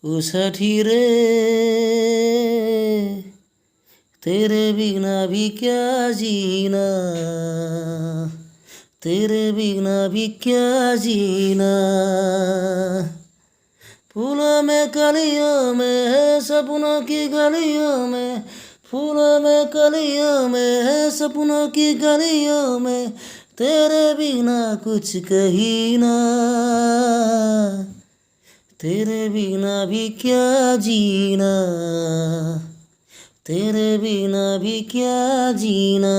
ओ सठी रे तेरे बिना भी क्या जीना, तेरे बिना भी क्या जीना। फूलों में कलियों में सपनों की गलियों में, फूलों में कलियों में सपनों की गलियों में, तेरे बिना कुछ कही ना, तेरे बिना भी क्या जीना, तेरे बिना भी क्या जीना।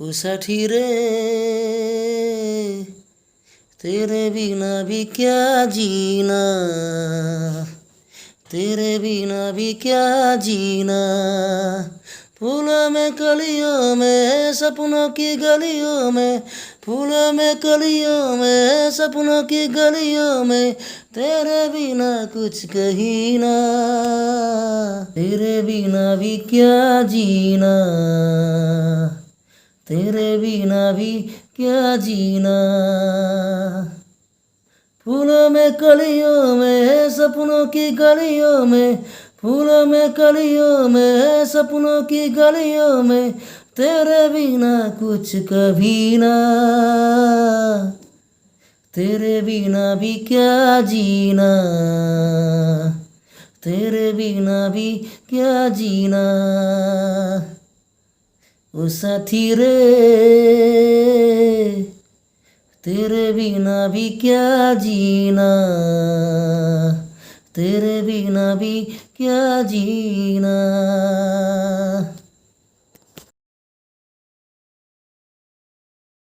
ओ सठी रे तेरे बिना भी क्या जीना, तेरे बिना भी क्या जीना। फूलों में कलियों में सपनों की गलियों में, फूलों में कलियों में सपनों की गलियों में, तेरे बिना कुछ कही ना, तेरे बिना भी क्या जीना, तेरे बिना भी क्या जीना। फूलों में कलियों में सपनों की गलियों में, फूलों में कलियों में सपनों की गलियों में, तेरे बिना कुछ कभी ना, तेरे बिना भी क्या जीना, तेरे बिना भी क्या जीना। ओ साथी रे तेरे बिना भी क्या जीना, तेरे बिना भी क्या जीना।